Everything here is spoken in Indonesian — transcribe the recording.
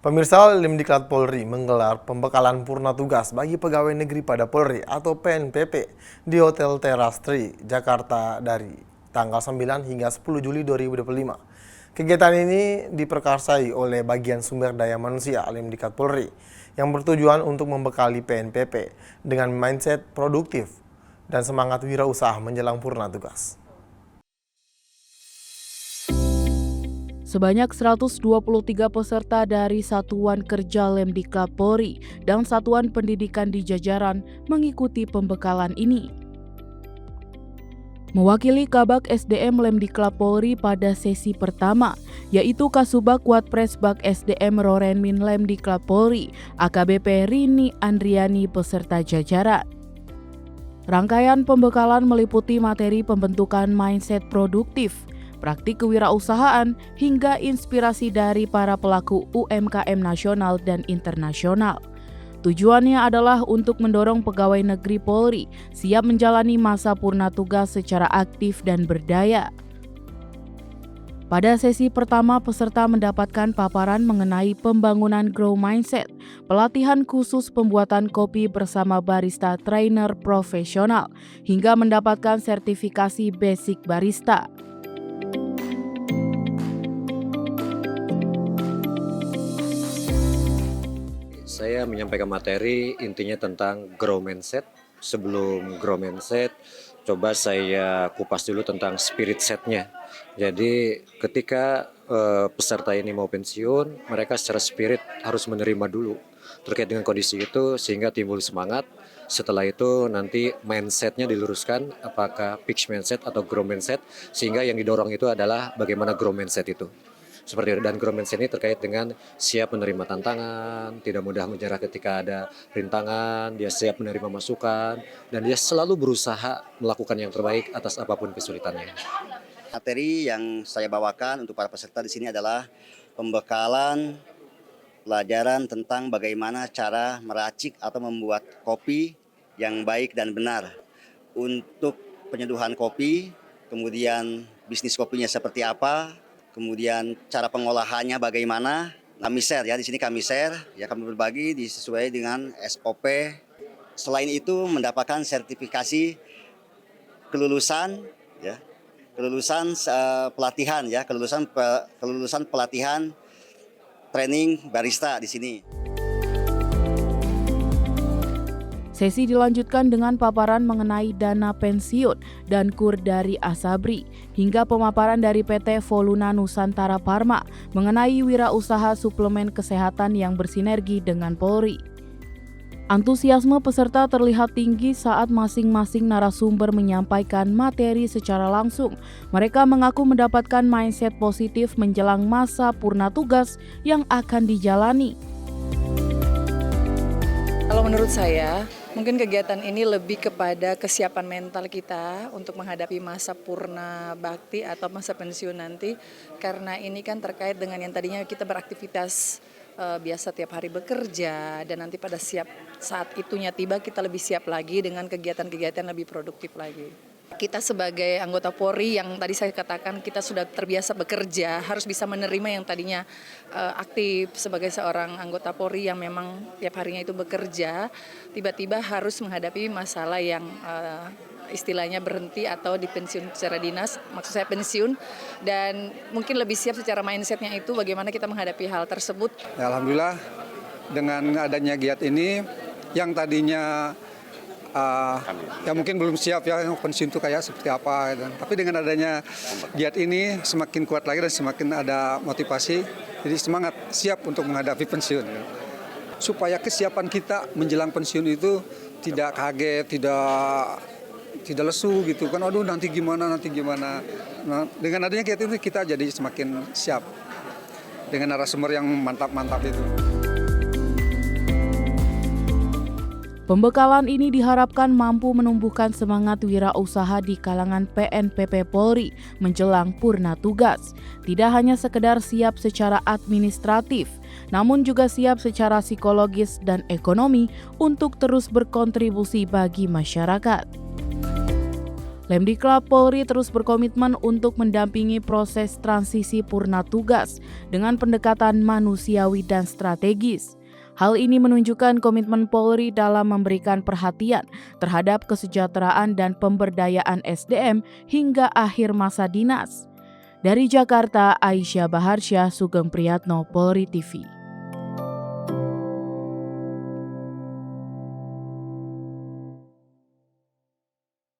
Pemirsa, Limdiklat Polri menggelar pembekalan purna tugas bagi pegawai negeri pada Polri atau PNPP di Hotel Terastri, Jakarta dari tanggal 9 hingga 10 Juli 2025. Kegiatan ini diperkarsai oleh bagian sumber daya manusia Limdiklat Polri yang bertujuan untuk membekali PNPP dengan mindset produktif dan semangat wirausaha menjelang purna tugas. Sebanyak 123 peserta dari Satuan Kerja Lemdiklat Polri dan Satuan Pendidikan di jajaran mengikuti pembekalan ini. Mewakili Kabak SDM Lemdiklat Polri pada sesi pertama, yaitu Kasubag Watpresbag SDM Rorenmin Lemdiklat Polri, AKBP Rini Andriani beserta jajaran. Rangkaian pembekalan meliputi materi pembentukan mindset produktif, praktik kewirausahaan, hingga inspirasi dari para pelaku UMKM nasional dan internasional. Tujuannya adalah untuk mendorong pegawai negeri Polri siap menjalani masa purna tugas secara aktif dan berdaya. Pada sesi pertama, peserta mendapatkan paparan mengenai pembangunan Grow Mindset, pelatihan khusus pembuatan kopi bersama barista trainer profesional, hingga mendapatkan sertifikasi basic barista. Saya menyampaikan materi intinya tentang grow mindset. Sebelum grow mindset, coba saya kupas dulu tentang spirit setnya. Jadi ketika peserta ini mau pensiun, mereka secara spirit harus menerima dulu terkait dengan kondisi itu sehingga timbul semangat. Setelah itu nanti mindsetnya diluruskan apakah fixed mindset atau grow mindset, sehingga yang didorong itu adalah bagaimana grow mindset itu. Seperti itu. Dan grow mindset ini terkait dengan siap menerima tantangan, tidak mudah menyerah ketika ada rintangan, dia siap menerima masukan, dan dia selalu berusaha melakukan yang terbaik atas apapun kesulitannya. Materi yang saya bawakan untuk para peserta di sini adalah pembekalan pelajaran tentang bagaimana cara meracik atau membuat kopi yang baik dan benar. Untuk penyeduhan kopi, kemudian bisnis kopinya seperti apa, kemudian cara pengolahannya bagaimana. Kami share ya, di sini kami share, ya kami berbagi disesuai dengan SOP. Selain itu mendapatkan sertifikasi kelulusan ya, kelulusan pelatihan ya, kelulusan pelatihan training barista di sini. Sesi dilanjutkan dengan paparan mengenai dana pensiun dan kur dari Asabri, hingga pemaparan dari PT Voluna Nusantara Pharma mengenai wirausaha suplemen kesehatan yang bersinergi dengan Polri. Antusiasme peserta terlihat tinggi saat masing-masing narasumber menyampaikan materi secara langsung. Mereka mengaku mendapatkan mindset positif menjelang masa purna tugas yang akan dijalani. Kalau menurut saya, mungkin kegiatan ini lebih kepada kesiapan mental kita untuk menghadapi masa purna bakti atau masa pensiun nanti. Karena ini kan terkait dengan yang tadinya kita beraktivitas biasa tiap hari bekerja, dan nanti pada saat itunya tiba kita lebih siap lagi dengan kegiatan-kegiatan lebih produktif lagi. Kita sebagai anggota Polri yang tadi saya katakan kita sudah terbiasa bekerja, harus bisa menerima yang tadinya aktif sebagai seorang anggota Polri yang memang tiap harinya itu bekerja, tiba-tiba harus menghadapi masalah yang istilahnya berhenti atau dipensiun secara dinas, maksud saya pensiun, dan mungkin lebih siap secara mindsetnya itu bagaimana kita menghadapi hal tersebut. Ya, alhamdulillah dengan adanya giat ini yang tadinya ya mungkin belum siap ya pensiun itu kayak seperti apa, tapi dengan adanya giat ini semakin kuat lagi dan semakin ada motivasi, jadi semangat siap untuk menghadapi pensiun. Supaya kesiapan kita menjelang pensiun itu tidak kaget, tidak lesu gitu kan, aduh nanti gimana. Nah, dengan adanya giat itu kita jadi semakin siap dengan narasumber yang mantap-mantap itu. Pembekalan ini diharapkan mampu menumbuhkan semangat wirausaha di kalangan PNPP Polri menjelang purna tugas. Tidak hanya sekedar siap secara administratif, namun juga siap secara psikologis dan ekonomi untuk terus berkontribusi bagi masyarakat. Lemdiklat Polri terus berkomitmen untuk mendampingi proses transisi purna tugas dengan pendekatan manusiawi dan strategis. Hal ini menunjukkan komitmen Polri dalam memberikan perhatian terhadap kesejahteraan dan pemberdayaan SDM hingga akhir masa dinas. Dari Jakarta, Aisyah Baharsyah, Sugeng Priyatno, Polri TV.